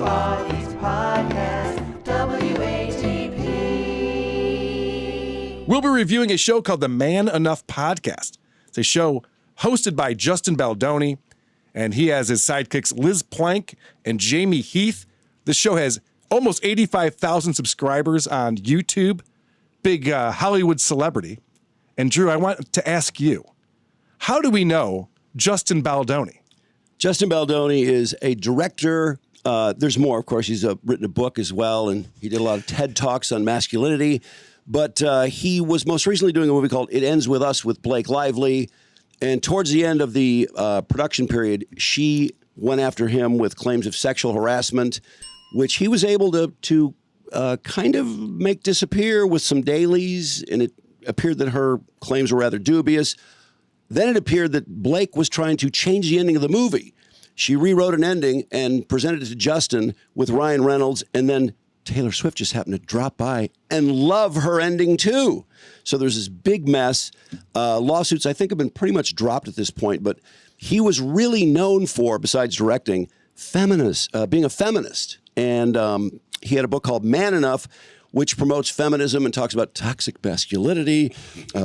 are these podcasts? WATP. We'll be reviewing a show called the Man Enough Podcast. It's a show hosted by Justin Baldoni, and he has his sidekicks Liz Plank and Jamie Heath. This show has almost 85,000 subscribers on YouTube. Big Hollywood celebrity. And Drew, I want to ask you, how do we know Justin Baldoni? Justin Baldoni is a director. There's more, of course. He's written a book as well, and he did a lot of TED Talks on masculinity. But he was most recently doing a movie called It Ends With Us with Blake Lively. And towards the end of the production period, she went after him with claims of sexual harassment, which he was able to kind of make disappear with some dailies, and it appeared that her claims were rather dubious. Then it appeared that Blake was trying to change the ending of the movie. She rewrote an ending and presented it to Justin with Ryan Reynolds, and then Taylor Swift just happened to drop by and love her ending too. So there's this big mess. Lawsuits, I think, have been pretty much dropped at this point, but he was really known for, besides directing, being a feminist. And he had a book called Man Enough, which promotes feminism and talks about toxic masculinity,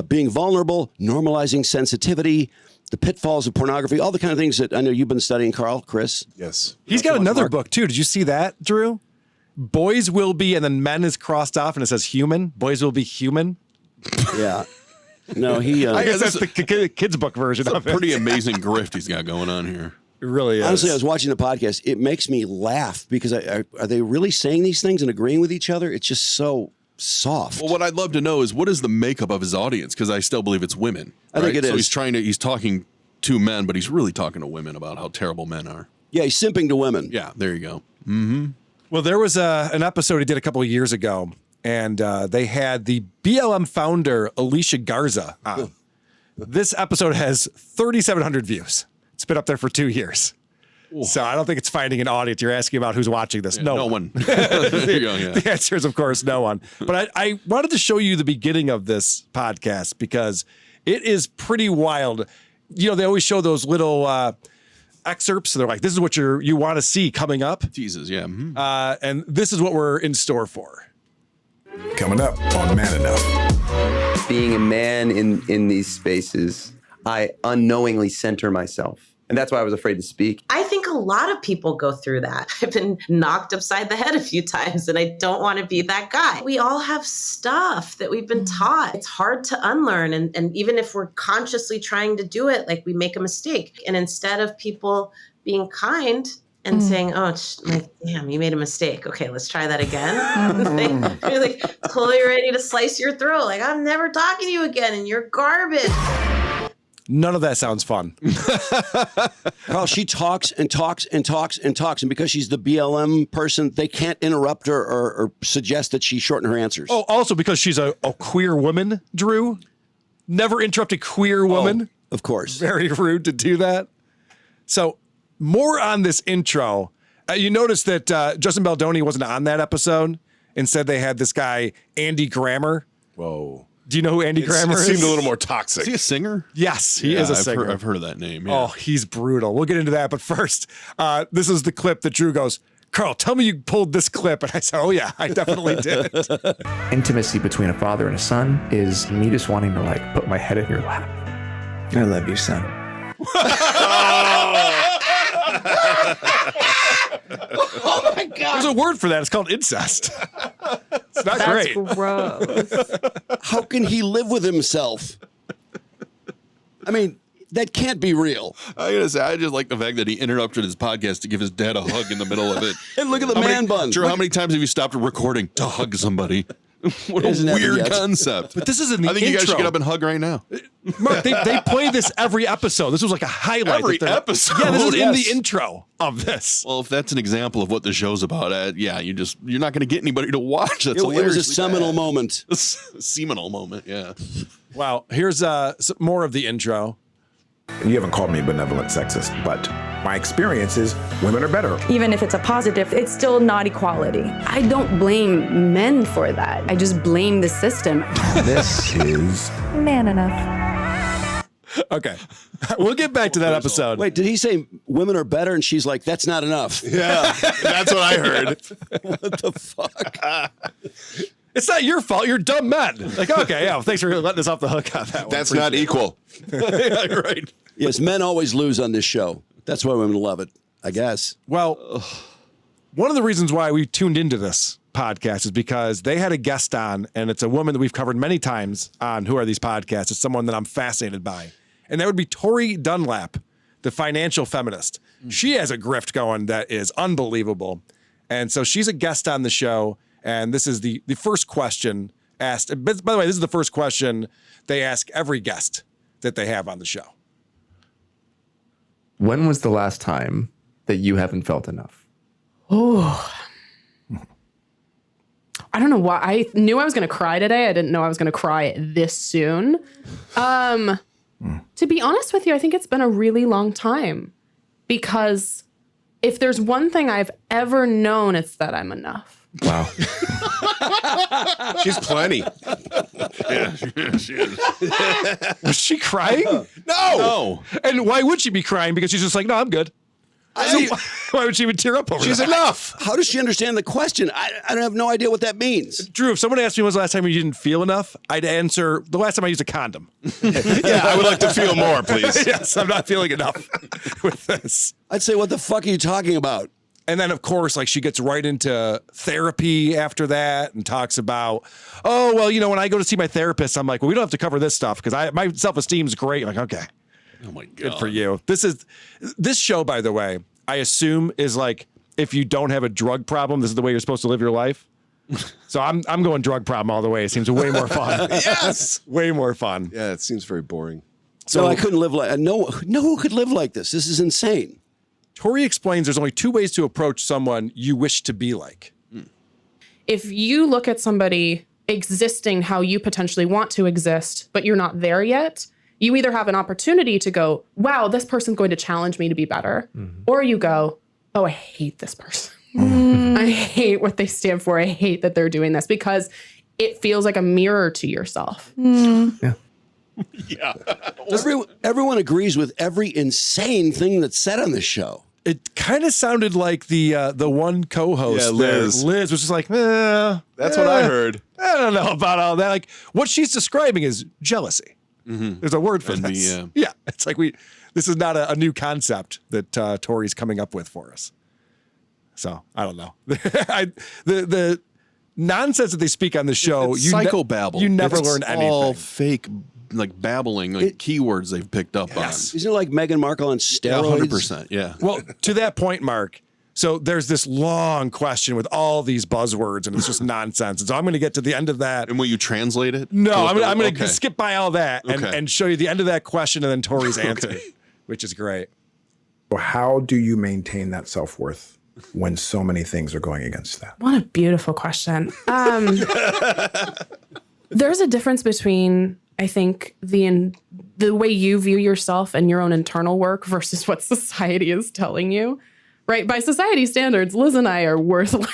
being vulnerable, normalizing sensitivity, the pitfalls of pornography, all the kind of things that I know you've been studying, Carl, Chris. Yes. He's got another book, too. Did you see that, Drew? Boys will be, and then men is crossed off, and it says human. Boys will be human. Yeah. No, he... I guess that's the kid's book version of it. Pretty amazing grift he's got going on here. It really is. Honestly, I was watching the podcast. It makes me laugh because are they really saying these things and agreeing with each other? It's just so soft. Well, what I'd love to know is what is the makeup of his audience? Because I still believe it's women. I think it so is. he's talking to men, but he's really talking to women about how terrible men are. Yeah, he's simping to women. Yeah, there you go. Well, there was an episode he did a couple of years ago, and they had the BLM founder, Alicia Garza, on. This episode has 3,700 views. It's been up there for 2 years. Ooh. So I don't think it's finding an audience. You're asking about who's watching this. Yeah, no one. There you go, yeah. The answer is, of course, no one. But I wanted to show you the beginning of this podcast because it is pretty wild. You know, they always show those little excerpts. So they're like, this is what you want to see coming up. Jesus, yeah. Mm-hmm. And this is what we're in store for. Coming up on Man Enough. Being a man in these spaces, I unknowingly center myself. And that's why I was afraid to speak. I think a lot of people go through that. I've been knocked upside the head a few times, and I don't want to be that guy. We all have stuff that we've been taught. It's hard to unlearn. And even if we're consciously trying to do it, like we make a mistake. And instead of people being kind and saying, oh, like, damn, you made a mistake. Okay, let's try that again. You're like totally ready to slice your throat. Like, I'm never talking to you again, and you're garbage. None of that sounds fun. Carl, she talks and talks and talks and talks. And because she's the BLM person, they can't interrupt her or suggest that she shorten her answers. Oh, also because she's a queer woman, Drew. Never interrupt a queer woman. Oh, of course. Very rude to do that. So more on this intro. You notice that Justin Baldoni wasn't on that episode. Instead, they had this guy, Andy Grammer. Whoa. Do you know who Andy Grammer is? It seemed a little more toxic. Is he a singer? Yes, he is a singer. I've heard of that name. Yeah. Oh, he's brutal. We'll get into that. But first, this is the clip that Drew goes, Carl, tell me you pulled this clip. And I said, oh, yeah, I definitely did. Intimacy between a father and a son is me just wanting to, like, put my head in your lap. I love you, son. Oh, my God. There's a word for that. It's called incest. It's not great. That's gross. How can he live with himself? I mean, that can't be real. I gotta say, I just like the fact that he interrupted his podcast to give his dad a hug in the middle of it. And look at the man bun. Drew, how many times have you stopped recording to hug somebody? What a weird concept. But this is in the I think intro. you guys should get up and hug right now. Mark, they play this every episode. This was like a highlight. Every episode? Yeah, this is in Yes. the intro of this. Well, if that's an example of what the show's about, yeah, you're not going to get anybody to watch. That's It was a hilariously seminal bad. moment. A seminal moment, yeah. Wow. Here's some more of the intro. You haven't called me benevolent sexist, but my experience is women are better. Even if it's a positive, it's still not equality. I don't blame men for that. I just blame the system. This is Man enough. Okay. We'll get back to that episode. Wait, did he say women are better? And she's like, that's not enough. Yeah, that's what I heard. What the fuck? It's not your fault. You're dumb men. Like, okay, yeah, well, thanks for letting us off the hook on that one. That's not equal. Yeah, right. Yes, men always lose on this show. That's why women love it, I guess. Well, one of the reasons why we tuned into this podcast is because they had a guest on, and it's a woman that we've covered many times on Who Are These Podcasts. It's someone that I'm fascinated by. And that would be Tori Dunlap, the financial feminist. She has a grift going that is unbelievable. And so she's a guest on the show. And this is the first question asked. By the way, this is the first question they ask every guest that they have on the show. When was the last time that you haven't felt enough? Oh, I don't know why. I knew I was going to cry today. I didn't know I was going to cry this soon. To be honest with you, I think it's been a really long time, because if there's one thing I've ever known, it's that I'm enough. Wow. She's plenty. Yeah, she is. Was she crying? No. And why would she be crying? Because she's just like, no, I'm good. So why would she even tear up over She's that? enough. How does she understand the question? I have no idea what that means. Drew, if someone asked me when was the last time you didn't feel enough, I'd answer the last time I used a condom. Yeah, I would like to feel more, please. Yes, I'm not feeling enough with this. I'd say, what the fuck are you talking about? And then, of course, like she gets right into therapy after that and talks about, oh, well, you know, when I go to see my therapist, I'm like, well, we don't have to cover this stuff because my self-esteem's great. I'm like, okay. Oh my God. Good for you. This show, by the way, I assume is like, if you don't have a drug problem, this is the way you're supposed to live your life. So I'm going drug problem all the way. It seems way more fun. Yes. Way more fun. Yeah, it seems very boring. So I couldn't live like, no who could live like this. This is insane. Tori explains there's only two ways to approach someone you wish to be like. If you look at somebody existing how you potentially want to exist, but you're not there yet, you either have an opportunity to go, wow, this person's going to challenge me to be better. Or you go, oh, I hate this person. I hate what they stand for. I hate that they're doing this, because it feels like a mirror to yourself. Yeah. Yeah. Everyone agrees with every insane thing that's said on this show. It kind of sounded like the one co-host, Liz. Liz was just like, That's what I heard. I don't know about all that. Like what she's describing is jealousy. There's a word for Envy, this. yeah. It's like this is not a new concept that Tori's coming up with for us. So I don't know. The nonsense that they speak on the show, It's psychobabble. You never It's learn anything. all fake, like babbling, like keywords they've picked up on. Isn't it like Meghan Markle on Yeah, steroids? 100%. Yeah. Well, to that point, Mark, so there's this long question with all these buzzwords, and it's just nonsense. And so I'm going to get to the end of that. And will you translate it? No, I'm going to Okay. skip by all that and show you the end of that question and then Tori's answer, which is great. How do you maintain that self-worth when so many things are going against that? What a beautiful question. There's a difference between, I think, the way you view yourself and your own internal work versus what society is telling you, right? By society standards, Liz and I are worthless,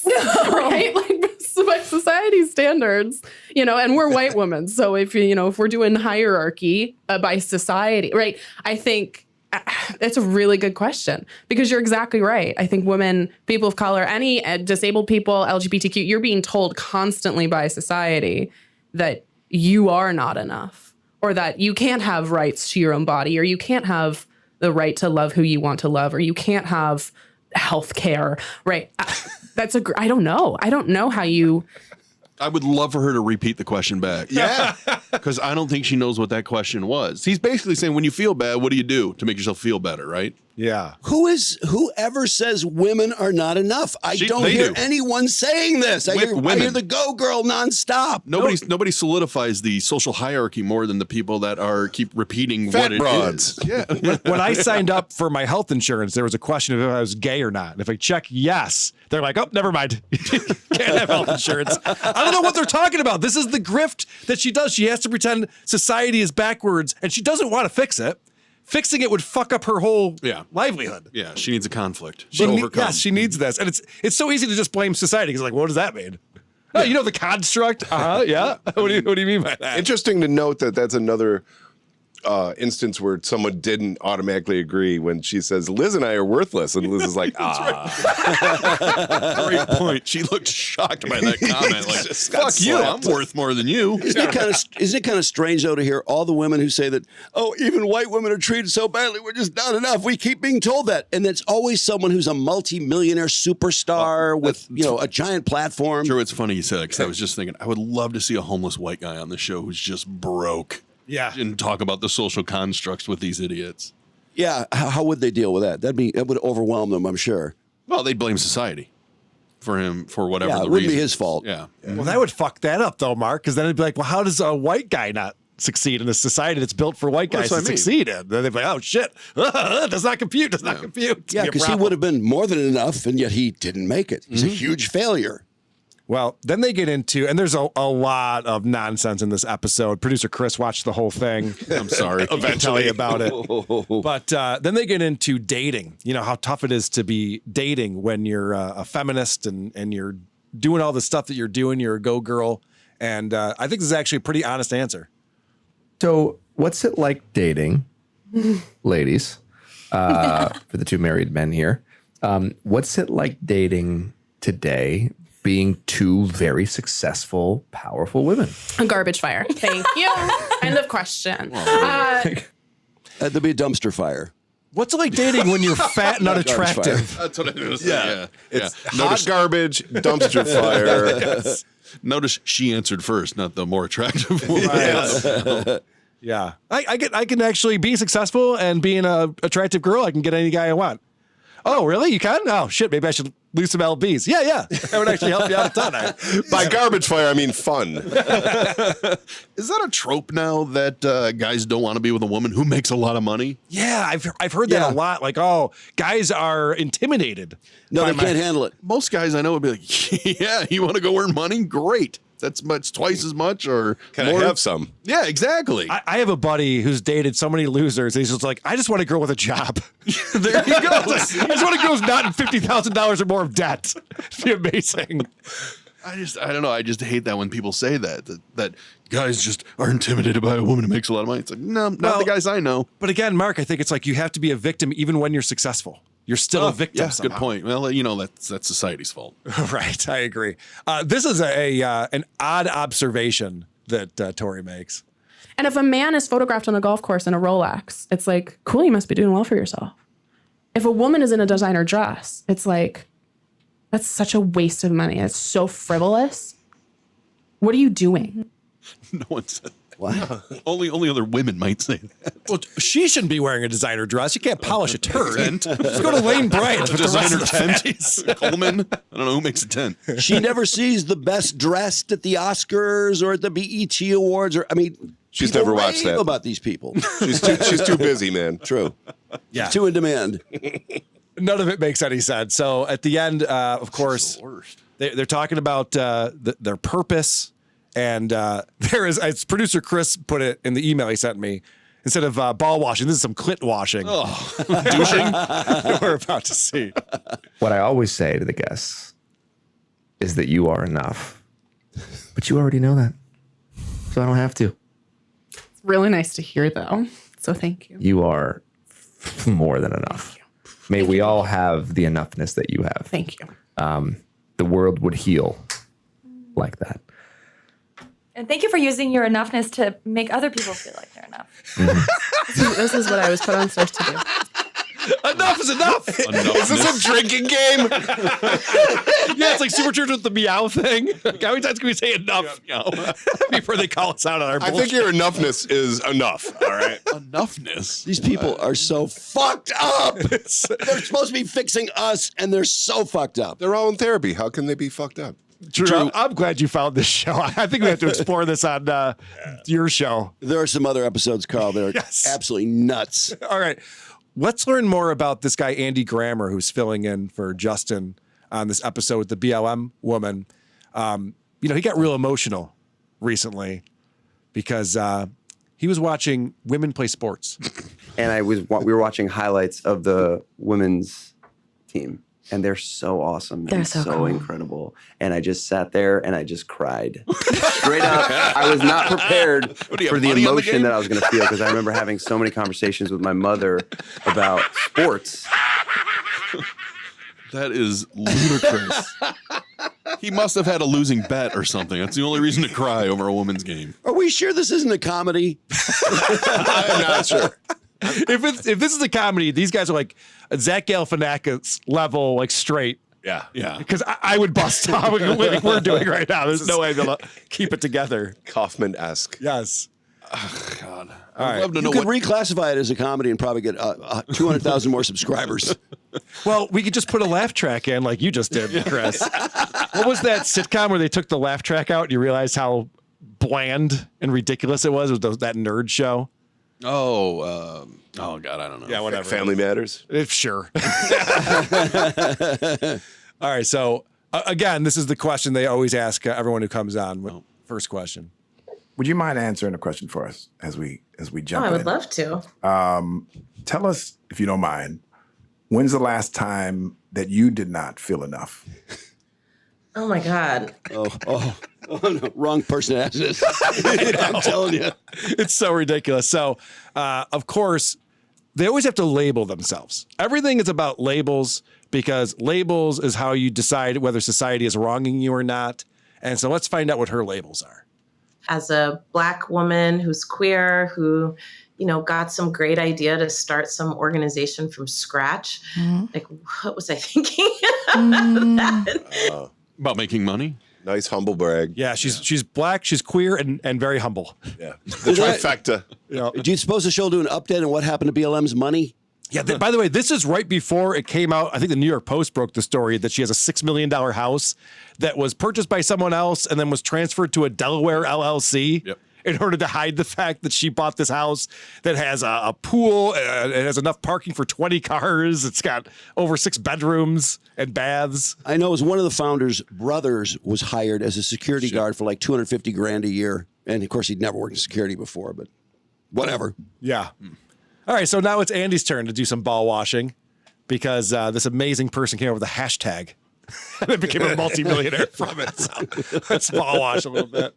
right? Like by society standards, and we're white women. So if we're doing hierarchy by society, right? I think that's a really good question, because you're exactly right. I think women, people of color, any disabled people, LGBTQ, you're being told constantly by society that you are not enough, or that you can't have rights to your own body, or you can't have the right to love who you want to love, or you can't have health care, right? I don't know. I don't know how you... I would love for her to repeat the question back. Yeah. Because I don't think she knows what that question was. He's basically saying, when you feel bad, what do you do to make yourself feel better, right? Yeah. Whoever says women are not enough? I don't hear anyone saying this. I hear the go girl nonstop. Nobody solidifies the social hierarchy more than the people that keep repeating Fat what it broads. is. Yeah. When I signed up for my health insurance, there was a question of if I was gay or not. And if I check yes, they're like, oh, never mind. Can't have health insurance. I don't know what they're talking about. This is the grift that she does. She has to pretend society is backwards, and she doesn't want to fix it. Fixing it would fuck up her whole livelihood. Yeah, she needs a conflict. Yes, she needs this. And it's so easy to just blame society, because like, what does that mean? Oh, the construct? Yeah. What do you mean by that? Interesting to note that that's another instance where someone didn't automatically agree when she says, Liz and I are worthless. And Liz is like, Great point. She looked shocked by that comment. Like, fuck you, I'm worth more than you. Isn't it kind of strange, though, to hear all the women who say that, oh, even white women are treated so badly, we're just not enough. We keep being told that. And it's always someone who's a multi-millionaire superstar with, a giant platform. Sure, it's funny you said it, because I was just thinking, I would love to see a homeless white guy on the show who's just broke. Yeah. And talk about the social constructs with these idiots. Yeah, how would they deal with that? That would overwhelm them, I'm sure. Well, they'd blame society for him for whatever the reason. It wouldn't be his fault. Yeah. Well, that would fuck that up, though, Mark, because then it'd be like, well, how does a white guy not succeed in a society that's built for white guys to succeed in? Then they'd be like, oh, shit, does not compute, does not compute. Yeah, because he would have been more than enough, and yet he didn't make it. He's a huge failure. Well, then they get into, and there's a lot of nonsense in this episode. Producer Chris watched the whole thing. I'm sorry. He can tell you about it. But then they get into dating. You know, how tough it is to be dating when you're a feminist and you're doing all the stuff that you're doing. You're a go-girl. And I think this is actually a pretty honest answer. So what's it like dating, ladies, for the two married men here? What's it like dating today, being two very successful, powerful women? A garbage fire. Thank you. End of question. There'd be a dumpster fire. What's it like dating when you're fat and unattractive? That's what I was going to say. Yeah. It's hot garbage, dumpster fire. Yes. Notice she answered first, not the more attractive one. Right. Yeah. I can actually be successful and being an attractive girl. I can get any guy I want. Oh, really? You can? Oh, shit. Maybe I should lose some LBs. Yeah. That would actually help you out a ton. By garbage fire, I mean fun. Is that a trope now that guys don't want to be with a woman who makes a lot of money? Yeah, I've heard that a lot. Like, oh, guys are intimidated. No, they can't handle it. Most guys I know would be like, yeah, you want to go earn money? Great. That's twice as much or Can more. I have some? Yeah, exactly. I have a buddy who's dated so many losers. He's just like, I just want a girl with a job. There you go. I just want a girl who's not in $50,000 or more of debt. It'd be amazing. I don't know. I just hate that when people say that guys just are intimidated by a woman who makes a lot of money. It's like, no, not the guys I know. But again, Mark, I think it's like you have to be a victim even when you're successful. You're still a victim. Yeah, good point. Well, that's society's fault. Right, I agree. This is an odd observation that Tori makes. And if a man is photographed on a golf course in a Rolex, it's like, cool, you must be doing well for yourself. If a woman is in a designer dress, it's like, that's such a waste of money. It's so frivolous. What are you doing? No one said that. What? Only other women might say that. Well, she shouldn't be wearing a designer dress. You can't polish a turd. Just go to Lane Bryant for the rest Designer of the tent. face. Coleman. I don't know who makes a tent. She never sees the best dressed at the Oscars or at the BET Awards. She's people never watched rave that. about these people. She's too busy, man. True. Yeah. Too in demand. None of it makes any sense. So at the end, of course, they're talking about their purpose. And there is, as producer Chris put it in the email he sent me, instead of ball washing, this is some clit washing. Oh, douching. We're about to see. What I always say to the guests is that you are enough. But you already know that. So I don't have to. It's really nice to hear, though. So thank you. You are more than enough. May we all have the enoughness that you have. Thank you. The world would heal like that. And thank you for using your enoughness to make other people feel like they're enough. This is what I was put on stage to do. Enough is enough. Is this a drinking game? Yeah, it's like Superchurch with the meow thing. Like, how many times can we say enough before they call us out on our I bullshit? think your enoughness is enough. All right. Enoughness. These people are so fucked up. They're supposed to be fixing us, and they're so fucked up. They're all in therapy. How can they be fucked up? True. I'm glad you found this show. I think we have to explore this on your show. There are some other episodes, Carl, that are absolutely nuts. All right. Let's learn more about this guy, Andy Grammer, who's filling in for Justin on this episode with the BLM woman. He got real emotional recently because he was watching women play sports. And we were watching highlights of the women's team. and they're so awesome. They're and so cool. incredible. And I just sat there and I just cried. Straight up, I was not prepared What, do you for have the money on the emotion game? that I was going to feel because I remember having so many conversations with my mother about sports. That is ludicrous. He must have had a losing bet or something. That's the only reason to cry over a woman's game. Are we sure this isn't a comedy? I'm not sure. If this is a comedy, these guys are like Zach Galifianakis level, like straight. Yeah. Because I would bust off what we're doing right now. There's no way to keep it together. Kaufman-esque. Yes. God. All right. I'd love to You know could what. reclassify it as a comedy and probably get 200,000 more subscribers. Well, we could just put a laugh track in like you just did, Chris. What was that sitcom where they took the laugh track out and you realized how bland and ridiculous it was? It was that nerd show. Oh God, I don't know. Yeah, whatever. Family Matters. Sure. All right. So again, this is the question they always ask everyone who comes on. First question. Would you mind answering a question for us as we jump I in? would love to. Tell us, if you don't mind, when's the last time that you did not feel enough? Oh my God. Oh, no, wrong person to ask this. I'm telling you. It's so ridiculous. So, of course, they always have to label themselves. Everything is about labels because labels is how you decide whether society is wronging you or not. And so let's find out what her labels are. As a Black woman who's queer, who, got some great idea to start some organization from scratch. Like, what was I thinking? About making money? Nice humble brag. Yeah, she's Black, she's queer, and very humble. Yeah. The trifecta. Do you suppose the show will do an update on what happened to BLM's money? Yeah, by the way, this is right before it came out. I think the New York Post broke the story that she has a $6 million house that was purchased by someone else and then was transferred to a Delaware LLC in order to hide the fact that she bought this house that has a pool. It has enough parking for 20 cars. It's got over 6 bedrooms and baths. I know it was one of the founders' brothers was hired as a security guard for like $250,000 a year. And of course, he'd never worked in security before, but whatever. Yeah. All right, so now it's Andy's turn to do some ball washing because this amazing person came up with a hashtag and it became a multimillionaire from it. So let's ball wash a little bit.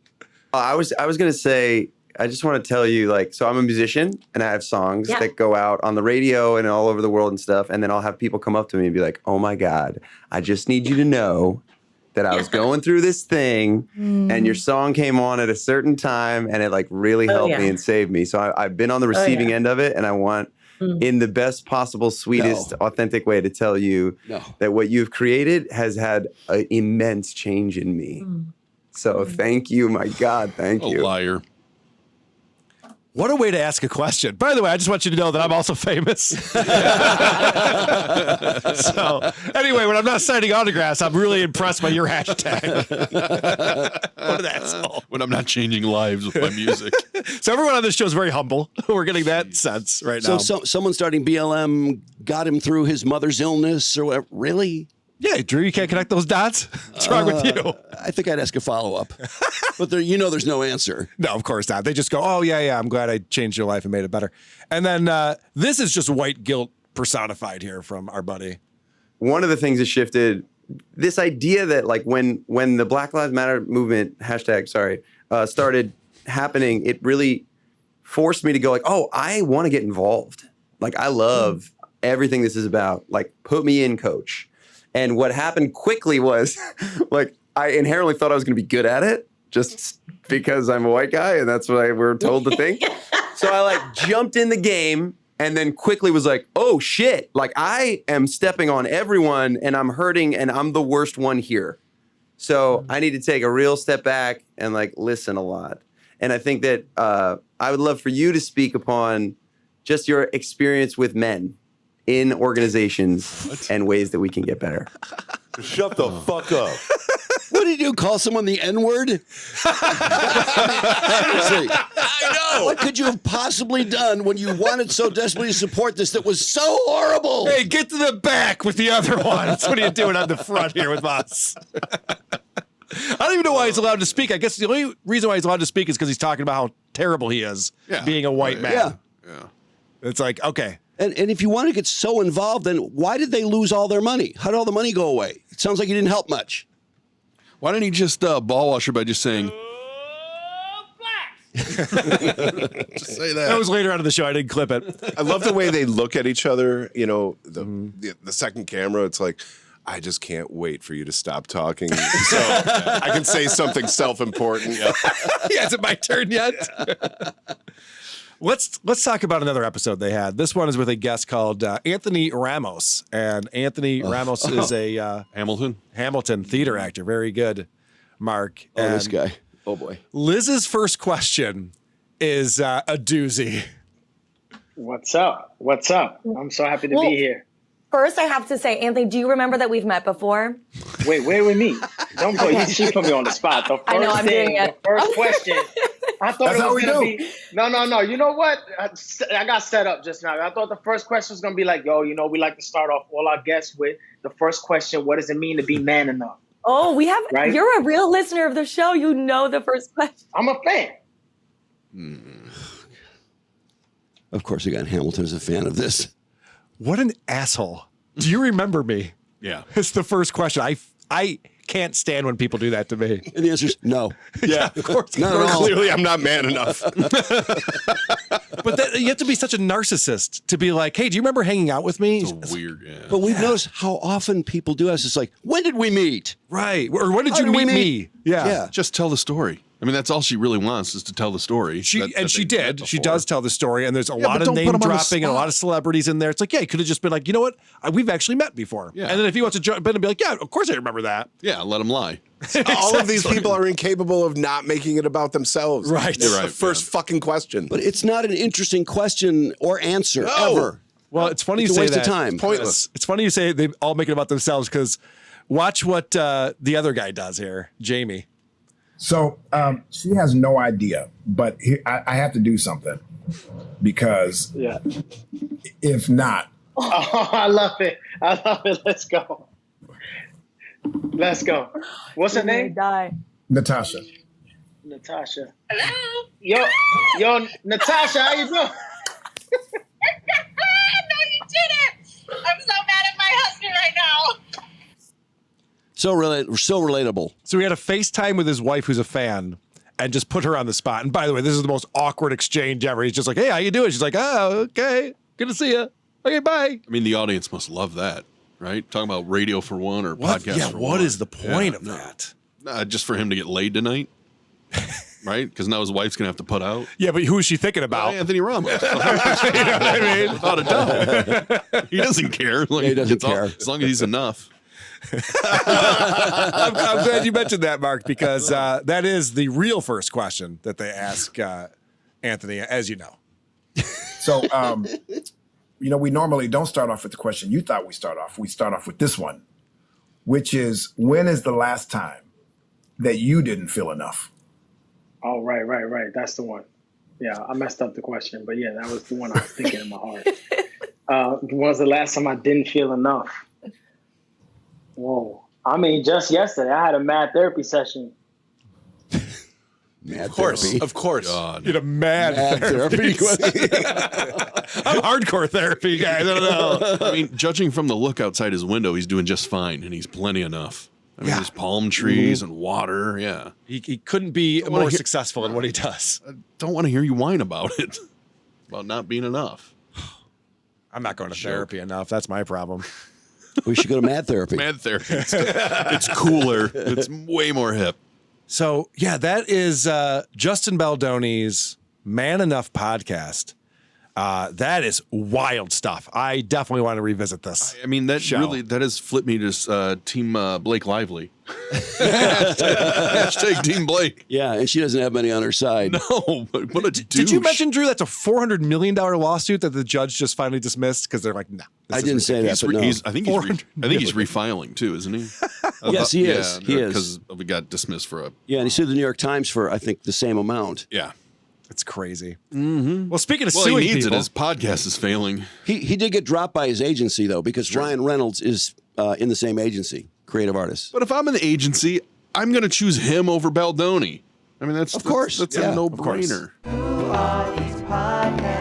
I was going to say, I just want to tell you, so I'm a musician and I have songs that go out on the radio and all over the world and stuff. And then I'll have people come up to me and be like, oh my God, I just need you to know that I was going through this thing and your song came on at a certain time and it really helped me and saved me. So I've been on the receiving end of it and I want in the best possible, sweetest, authentic way to tell you that what you've created has had an immense change in me. So thank you, my God, thank you. Liar. What a way to ask a question. By the way, I just want you to know that I'm also famous. So anyway, when I'm not signing autographs, I'm really impressed by your hashtag. What an asshole. When I'm not changing lives with my music. So everyone on this show is very humble. We're getting that sense right now. So someone starting BLM got him through his mother's illness or whatever. Really? Yeah, Drew, you can't connect those dots? What's wrong with you? I think I'd ask a follow-up. But there's no answer. No, of course not. They just go, oh, yeah, I'm glad I changed your life and made it better. And then this is just white guilt personified here from our buddy. One of the things that shifted, this idea that when the Black Lives Matter movement, started happening, it really forced me to go oh, I want to get involved. I love everything this is about. Put me in, coach. And what happened quickly was, I inherently thought I was going to be good at it just because I'm a white guy and that's what we're told to think. So I jumped in the game and then quickly was oh shit, I am stepping on everyone and I'm hurting and I'm the worst one here. So I need to take a real step back and listen a lot. And I think that I would love for you to speak upon just your experience with men in organizations and ways that we can get better. Shut the fuck up. What did you do? Call someone the N-word? Seriously. I know. What could you have possibly done when you wanted so desperately to support this that was so horrible? Hey, get to the back with the other ones. What are you doing on the front here with us? I don't even know why he's allowed to speak. I guess the only reason why he's allowed to speak is because he's talking about how terrible he is being a white man. Yeah. It's okay. And if you want to get so involved, then why did they lose all their money? How did all the money go away? It sounds like you didn't help much. Why didn't he just ball wash her by just saying, just say that? That was later on in the show. I didn't clip it. I love the way they look at each other. You know, the second camera, it's like, I just can't wait for you to stop talking so I can say something self-important. Yeah, is it my turn yet? Let's talk about another episode they had. This one is with a guest called Anthony Ramos, and Anthony Ramos is a Hamilton theater actor. Very good, Mark. Oh, and this guy. Oh boy. Liz's first question is a doozy. What's up? What's up? I'm so happy to be here. First, I have to say, Anthony, do you remember that we've met before? Wait, where with me? Don't put you put me on the spot. The first I know, I'm doing it. The first question. I thought That's it how was we gonna do. be. No. You know what? I got set up just now. I thought the first question was gonna be like, yo, we like to start off all our guests with the first question. What does it mean to be man enough? Oh, we have. Right? You're a real listener of the show. You know the first question. I'm a fan. Of course, again, Hamilton is a fan of this. What an asshole. Do you remember me? Yeah. It's the first question. I can't stand when people do that to me. And the answer is no. Yeah, of course. Not at all. Clearly, I'm not man enough. But you have to be such a narcissist to be like, hey, do you remember hanging out with me? It's weird, yeah. But we've noticed how often people do us. It's like, when did we meet? Right. Or when did How you did we meet me? Yeah. Just tell the story. I mean, that's all she really wants is to tell the story. She that she they met did. She before. does tell the story, and there's a Yeah, lot but of don't put name him on the dropping and a lot of celebrities in there. It's like, yeah, he could have just been like, you know what? We've actually met before. Yeah. And then if he wants to jump in and be like, yeah, of course I remember that. Yeah, let him lie. All of these people are incapable of not making it about themselves. Right. It's You're the right, first fucking question. But it's not an interesting question or answer No. ever. Well, it's funny It's you a say waste that. of time. It's pointless. It's funny you say they all make it about themselves because watch what the other guy does here, Jamie. So she has no idea, but I have to do something because Yeah. if not, Oh, I love it. Let's go. Let's go. What's her name? Die. Natasha. Natasha. Hello. Yo, Natasha, how you doing? No, you didn't. I'm so mad at my husband right now. So relatable. So we had a FaceTime with his wife who's a fan and just put her on the spot. And by the way, this is the most awkward exchange ever. He's just like, hey, how you doing? She's like, oh, okay. Good to see you. Okay, bye. I mean, the audience must love that, right? Talking about radio for one or podcast Yeah, for what one. is the point of no. that? Just for him to get laid tonight, right? Because now his wife's going to have to put out. Yeah, but who is she thinking about? Anthony Ramos. You know what I mean? Without a doubt. He doesn't care. Like, He doesn't it's all- care. as long as he's enough. I'm glad you mentioned that, Mark, because that is the real first question that they ask Anthony, as you know. So, we normally don't start off with the question you thought we start off. We start off with this one, which is, when is the last time that you didn't feel enough? Oh, right. That's the one. Yeah, I messed up the question, but yeah, that was the one I was thinking in my heart. When was the last time I didn't feel enough? Whoa. I mean, just yesterday, I had a mad therapy session. Mad Of course. therapy. Of course. God. You had a mad therapy. I'm hardcore therapy, guys. I don't know. I mean, judging from the look outside his window, he's doing just fine, and he's plenty enough. I mean, there's palm trees and water. Yeah. He couldn't be wanna more hear- successful in what he does. I don't want to hear you whine about it, about not being enough. I'm not going to therapy enough. That's my problem. We should go to mad therapy. Mad therapy. It's cooler. It's way more hip. So, yeah, that is Justin Baldoni's Man Enough podcast. That is wild stuff. I definitely want to revisit this. I mean, that show. really, that has flipped me to Team Blake Lively. Hashtag Team Blake. Yeah, and she doesn't have money on her side. No, but what a douche. Did you mention, Drew, that's a $400 million lawsuit that the judge just finally dismissed because they're like, no. I didn't say that, but no. I think he's refiling too, isn't he? Yes, he is. He is. Because we got dismissed for a. Yeah, and he sued the New York Times for, I think, the same amount. Yeah. It's crazy. Mm-hmm. Well, speaking of Well, suing he needs people, it. His podcast is failing. He did get dropped by his agency, though, because Ryan Reynolds is in the same agency, creative artist. But if I'm in the agency, I'm going to choose him over Baldoni. I mean, that's Of course, That's yeah, a of course. no-brainer. Who are these podcasts?